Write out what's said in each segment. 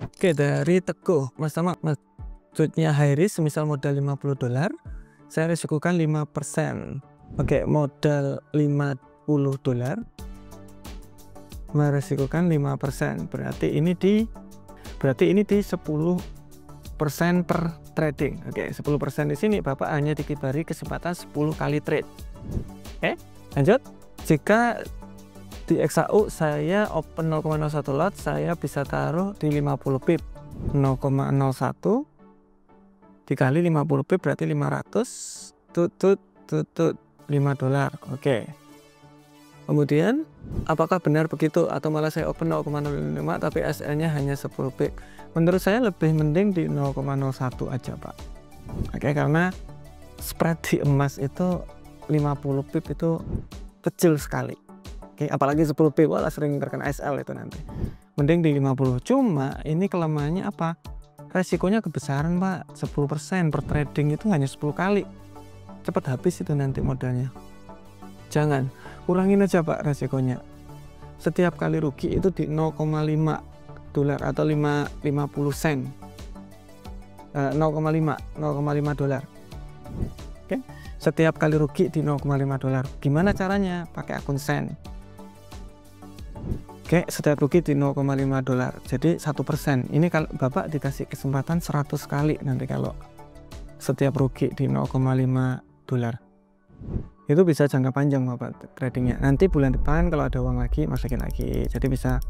Oke, dari Teguh, Mas Tama, maksudnya high risk semisal modal $50, saya risikokan 5%. Oke, modal $50 meresikokan 5%. Berarti ini di 10% per trading. Oke, 10% di sini Bapak hanya dikibari kesempatan 10 kali trade. Oke, lanjut. Jika di XAU saya open 0,01 lot, saya bisa taruh di 50 pip. 0,01 dikali 50 pip berarti 500 $5. Oke. Kemudian apakah benar begitu atau malah saya open 0,05 tapi SL-nya hanya 10 pip? Menurut saya lebih mending di 0,01 aja, Pak. Oke, karena spread di emas itu 50 pip itu kecil sekali. Oke, apalagi 10 pip, wah sering terkena SL itu nanti. Mending di 50. Cuma ini kelemahannya apa? Resikonya kebesaran, Pak. 10% per trading itu hanya 10 kali. Cepat habis itu nanti modalnya. Jangan, kurangin aja Pak resikonya. Setiap kali rugi itu di $0,5 atau 50 sen. 0,5 dolar. Oke. Setiap kali rugi di $0,5. Gimana caranya? Pakai akun sen. Oke, setiap rugi di $0,5. Jadi 1%. Ini kalau Bapak dikasih kesempatan 100 kali nanti kalau setiap rugi di $0,5. Itu bisa jangka panjang Bapak tradingnya. Nanti bulan depan kalau ada uang lagi masukin lagi. Jadi bisa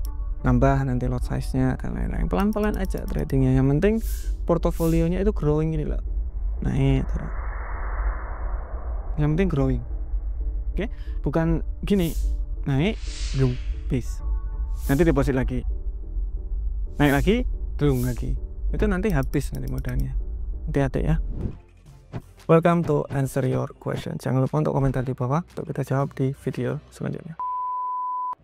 nambah nanti lot size-nya dan lain-lain. Pelan-pelan aja tradingnya. Yang penting portofolionya itu growing ini loh. Naik terus. Yang penting growing. Oke, bukan gini. Naik, belum bis. Nanti deposit lagi. Naik lagi, belum lagi. Itu nanti habis nanti modalnya. Hati-hati ya. Welcome to answer your question. Jangan lupa untuk komentar di bawah untuk kita jawab di video selanjutnya.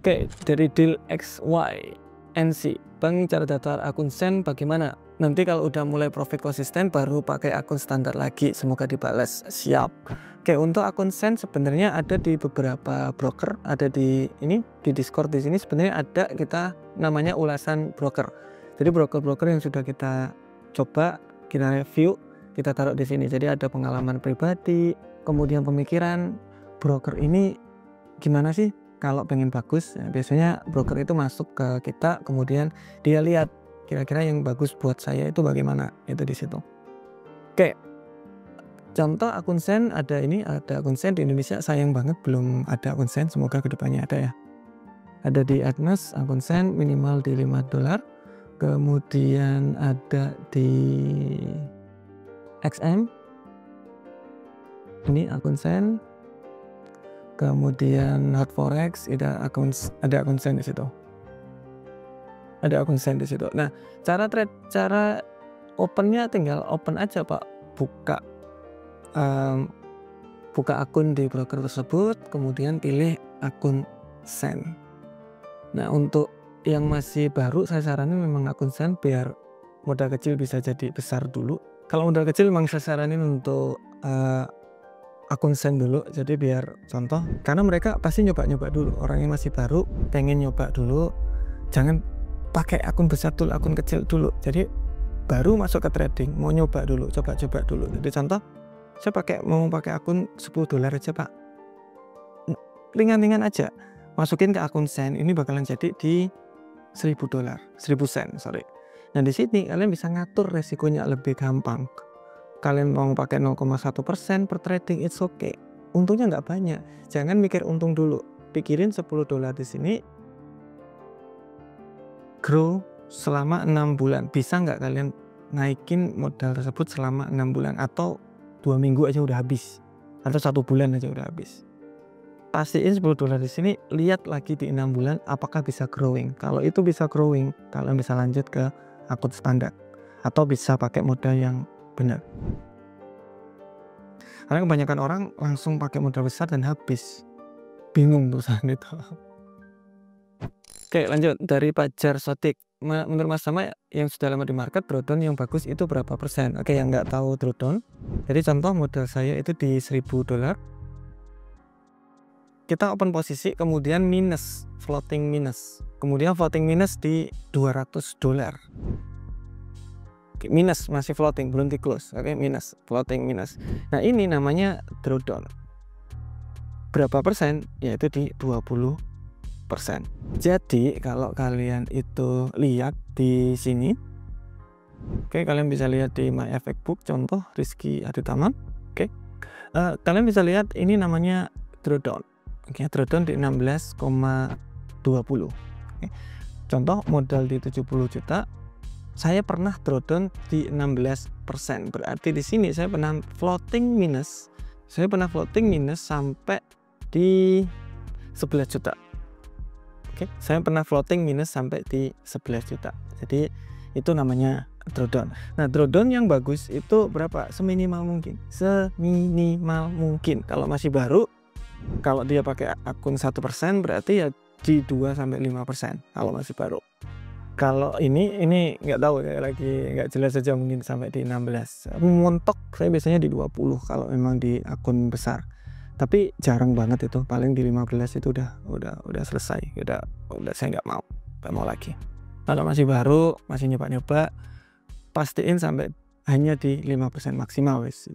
Oke, dari deal XYNC, Bang, cara daftar akun sen bagaimana? Nanti kalau udah mulai profit konsisten baru pakai akun standar lagi. Semoga dibalas. Siap. Oke, untuk akun sen sebenarnya ada di beberapa broker, ada di ini di Discord di sini sebenarnya ada kita namanya ulasan broker. Jadi broker-broker yang sudah kita coba, kita review, kita taruh di sini. Jadi ada pengalaman pribadi, kemudian pemikiran broker ini gimana sih kalau pengen bagus. Ya, biasanya broker itu masuk ke kita, kemudian dia lihat kira-kira yang bagus buat saya itu bagaimana, itu di situ. Oke, contoh akun sen ada ini, ada akun sen di Indonesia. Sayang banget belum ada akun sen, semoga kedepannya ada ya. Ada di Agnes akun sen minimal di $5. Kemudian ada di XM, ini akun sen. Kemudian Hot Forex, ada akun sen di situ. Ada akun sen di situ. Nah, cara opennya tinggal open aja Pak. Buka akun di broker tersebut, kemudian pilih akun sen. Nah, untuk yang masih baru saya saranin memang akun sen biar modal kecil bisa jadi besar dulu. Kalau modal kecil memang saya saranin untuk akun sen dulu. Jadi biar contoh, karena mereka pasti nyoba-nyoba dulu. Orang yang masih baru pengen nyoba dulu. Jangan pakai akun besar dulu, akun kecil dulu. Jadi baru masuk ke trading, mau nyoba dulu, coba-coba dulu. Jadi contoh, saya mau pakai akun $10 aja Pak. Ringan-ringan aja. Masukin ke akun sen, ini bakalan jadi di $1.000, 1.000 sen, sorry. Nah di sini kalian bisa ngatur resikonya lebih gampang. Kalian mau pakai 0,1% per trading, it's okay. Untungnya nggak banyak. Jangan mikir untung dulu. Pikirin $10 di sini grow selama 6 bulan. Bisa nggak kalian naikin modal tersebut selama 6 bulan atau 2 minggu aja udah habis, atau 1 bulan aja udah habis. Pastiin $10 di sini, lihat lagi di 6 bulan apakah bisa growing. Kalau itu bisa growing, kalian bisa lanjut ke akun standar atau bisa pakai modal yang benar. Karena kebanyakan orang langsung pakai modal besar dan habis. Bingung perusahaan itu. Oke, lanjut dari Pajar Sotik. Menurut Mas Tama yang sudah lama di market, drawdown yang bagus itu berapa persen? Oke, yang nggak tahu drawdown, jadi contoh modal saya itu di $1.000. Kita open posisi, kemudian minus, floating minus. Kemudian floating minus di $200. minus, masih floating, belum di close. Oke, minus, floating minus. Nah, ini namanya drawdown. Berapa persen? Yaitu di 20%. Jadi kalau kalian itu lihat di sini, oke, kalian bisa lihat di My Effect Book contoh Rizky Aditama. Oke, kalian bisa lihat ini namanya drawdown. Oke, drawdown di 16,20. Oke. Contoh modal di 70 juta, saya pernah drawdown di 16%. Berarti di sini saya pernah floating minus. Saya pernah floating minus sampai di 11 juta. Oke, saya pernah floating minus sampai di 11 juta. Jadi itu namanya drawdown. Nah, drawdown yang bagus itu berapa? Seminimal mungkin. Seminimal mungkin. Kalau masih baru, kalau dia pakai akun 1% berarti ya di 2-5% kalau masih baru. Kalau ini nggak tahu ya, lagi nggak jelas saja, mungkin sampai di 16. Montok saya biasanya di 20 kalau memang di akun besar. Tapi jarang banget itu, paling di 15 itu udah selesai. Udah saya nggak mau lagi. Kalau masih baru, masih nyoba-nyoba, pastiin sampai hanya di 5% maksimal wes.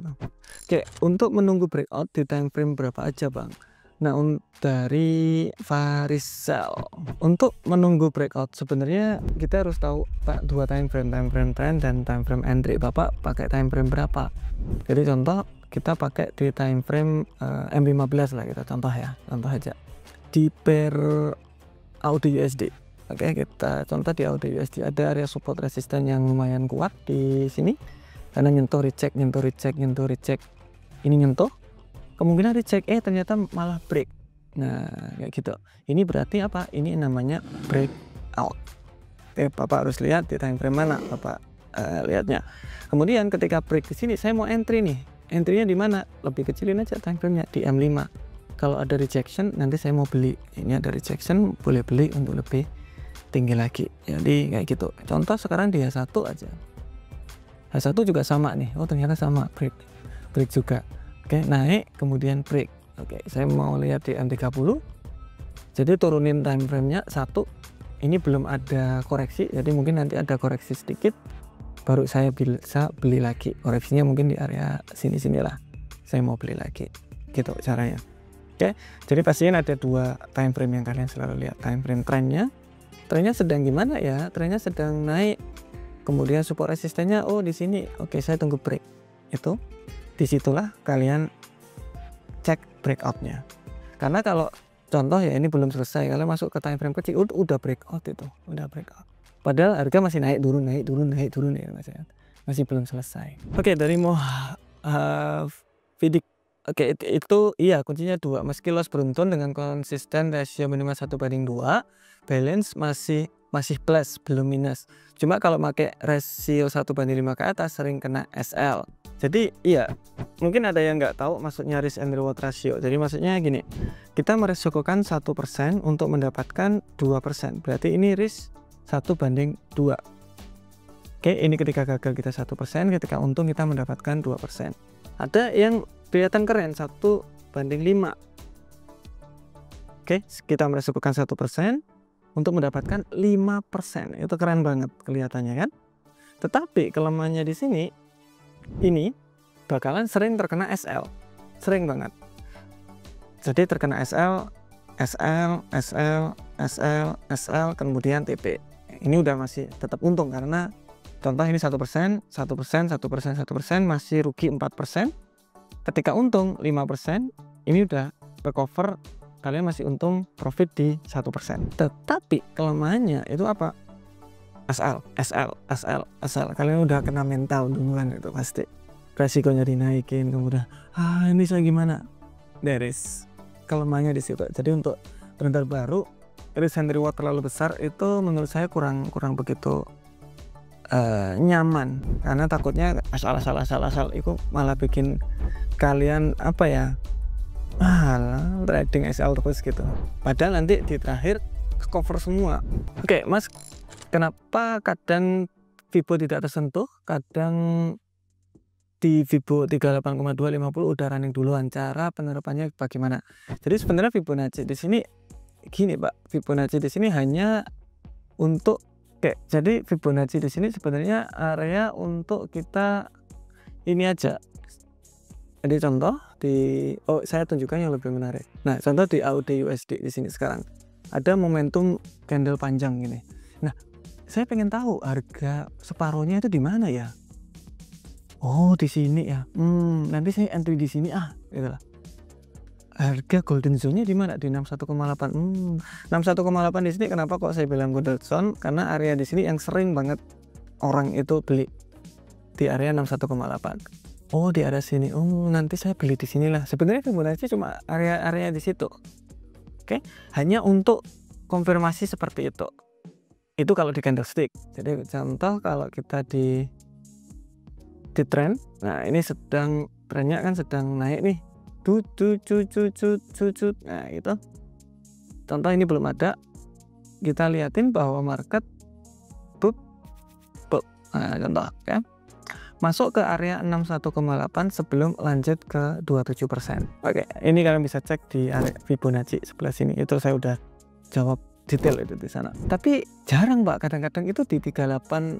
Oke, untuk menunggu breakout di time frame berapa aja, Bang? Nah, dari Farisal, untuk menunggu breakout sebenarnya kita harus tahu Pak, dua time frame trend dan time frame entry. Bapak pakai time frame berapa? Jadi contoh kita pakai di time frame M15 lah, kita contoh aja di pair AUD USD. Oke, kita contoh di AUD USD ada area support resisten yang lumayan kuat di sini karena nyentuh reject, ini nyentuh, kemungkinan reject, ternyata malah break. Nah, kayak gitu. Ini berarti apa? Ini namanya breakout. Bapak harus lihat di time frame mana Bapak lihatnya. Kemudian ketika break di sini, saya mau entry nih. Entry-nya di mana? Lebih kecilin aja time frame-nya di M5. Kalau ada rejection, nanti saya mau beli. Ini ada rejection, boleh beli untuk lebih tinggi lagi. Jadi kayak gitu. Contoh sekarang di H1 aja. H1 juga sama nih. Oh, ternyata sama, break juga. Oke, naik kemudian break. Oke, saya mau lihat di M30. Jadi turunin time frame-nya 1. Ini belum ada koreksi, jadi mungkin nanti ada koreksi sedikit baru saya bisa beli lagi. Koreksinya mungkin di area sini-sinilah. Saya mau beli lagi. Gitu caranya. Oke, jadi pastinya ada dua time frame yang kalian selalu lihat. Time frame trennya sedang gimana ya? Trennya sedang naik. Kemudian support resistennya, oh di sini. Oke, saya tunggu break. Itu disitulah kalian cek breakoutnya. Karena kalau contoh ya ini belum selesai, kalian masuk ke time frame kecil udah breakout itu, udah breakout. Padahal harga masih naik turun ya Mas ya. Masih belum selesai. Oke, dari Vidik. Oke, itu iya kuncinya 2. Meski loss beruntun dengan konsisten rasio minimal 1/2, balance masih plus, belum minus. Cuma kalau pakai rasio 1/5 ke atas sering kena SL. Jadi iya, mungkin ada yang nggak tahu maksudnya risk and reward ratio. Jadi maksudnya gini, kita meresikokan 1% untuk mendapatkan 2%. Berarti ini risk 1/2. Oke, ini ketika gagal kita 1%, ketika untung kita mendapatkan 2%. Ada yang kelihatan keren 1/5. Oke, kita meresikokan 1% untuk mendapatkan 5%. Itu keren banget kelihatannya kan? Tetapi kelemahannya di sini, ini bakalan sering terkena SL, sering banget. Jadi terkena SL, kemudian TP. Ini udah masih tetap untung karena contoh ini 1%, masih rugi 4%. Ketika untung 5%, ini udah recover, kalian masih untung profit di 1%. Tetapi kelemahannya itu apa? SL. Kalian udah kena mental duluan itu pasti. Resikonya dinaikin, kemudian ini saya gimana? Beres. Kelemahannya di situ. Jadi untuk trader baru, risk and reward terlalu besar itu menurut saya kurang begitu nyaman, karena takutnya asal itu malah bikin kalian apa ya? Trading SL terus gitu. Padahal nanti di terakhir cover semua. Oke, Mas, kenapa kadang Fibo tidak tersentuh, kadang di Fibo 38,250 udah running duluan? Cara penerapannya bagaimana? Jadi sebenarnya Fibonacci di sini gini, Pak. Fibonacci di sini hanya untuk Oke, jadi Fibonacci di sini sebenarnya area untuk kita ini aja. Jadi contoh saya tunjukkan yang lebih menarik. Nah, contoh di AUD USD di sini sekarang ada momentum candle panjang ini. Nah, saya pengen tahu harga separuhnya itu di mana ya? Oh, di sini ya. Nanti saya entry di sini gitu lah. Harga golden zone-nya di mana? Di 61,8. 61,8 di sini kenapa kok saya bilang golden zone? Karena area di sini yang sering banget orang itu beli di area 61,8. Oh, di area sini. Nanti saya beli di sinilah. Sebenarnya Fibonacci cuma area-area di situ. Oke, hanya untuk konfirmasi seperti itu. Itu kalau di candlestick. Jadi contoh kalau kita di trend. Nah, ini trennya kan sedang naik nih. Nah, itu. Contoh ini belum ada. Kita liatin bahwa market Nah, contoh ya. Masuk ke area 61,8 sebelum lanjut ke 27%. Oke, ini kalian bisa cek di area Fibonacci sebelah sini. Itu saya udah jawab detail itu di sana. Tapi jarang, Pak, kadang-kadang itu di 38,2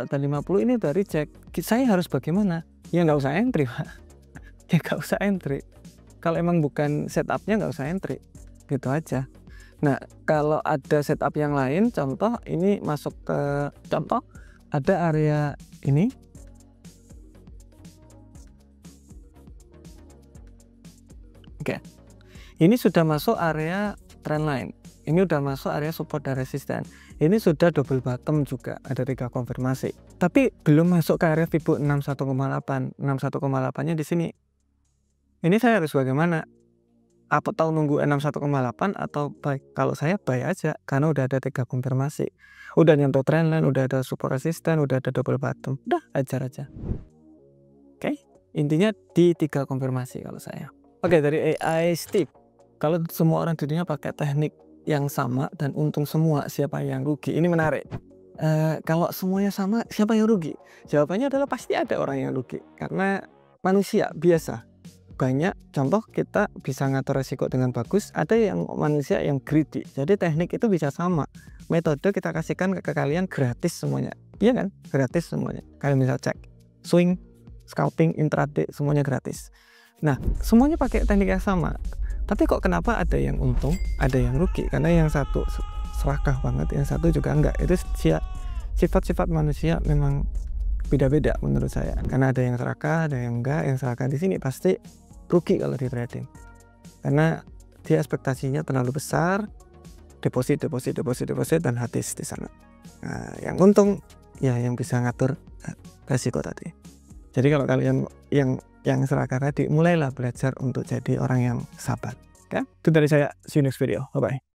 dan 50 ini dari cek. Saya harus bagaimana? Ya nggak usah entry, Pak. Ya nggak usah entry. Kalau emang bukan setupnya nggak usah entry. Gitu aja. Nah, kalau ada setup yang lain, contoh ini masuk ke contoh ada area ini. Oke, ini sudah masuk area trendline. Ini udah masuk area support dan resisten. Ini sudah double bottom juga, ada 3 konfirmasi. Tapi belum masuk ke area Fibo 61,8. 61,8-nya di sini. Ini saya harus bagaimana? Apa tahu nunggu 61,8 atau buy? Kalau saya buy aja karena udah ada 3 konfirmasi. Udah nyentuh trendline, udah ada support resisten, udah ada double bottom. Udah ajar aja. Oke, intinya di 3 konfirmasi kalau saya. Oke, dari AI Steve, kalau semua orang di dunia pakai teknik yang sama dan untung semua, siapa yang rugi? Ini menarik. Kalau semuanya sama, siapa yang rugi? Jawabannya adalah pasti ada orang yang rugi. Karena manusia biasa. Banyak contoh kita bisa ngatur resiko dengan bagus, ada yang manusia yang greedy. Jadi teknik itu bisa sama. Metode kita kasihkan ke kalian gratis semuanya. Iya kan? Gratis semuanya. Kalian bisa cek. Swing, scalping, intraday, semuanya gratis. Nah, semuanya pakai teknik yang sama. Tapi kok kenapa ada yang untung, ada yang rugi? Karena yang satu serakah banget, yang satu juga enggak. Itu sifat-sifat manusia memang beda-beda menurut saya. Karena ada yang serakah, ada yang enggak. Yang serakah di sini pasti rugi kalau di trading. Karena dia ekspektasinya terlalu besar, deposit dan habis di sana. Nah, yang untung ya yang bisa ngatur resiko tadi. Jadi kalau kalian yang serakah tadi, mulailah belajar untuk jadi orang yang sabar. Oke? Itu dari saya. See you next video. Bye bye.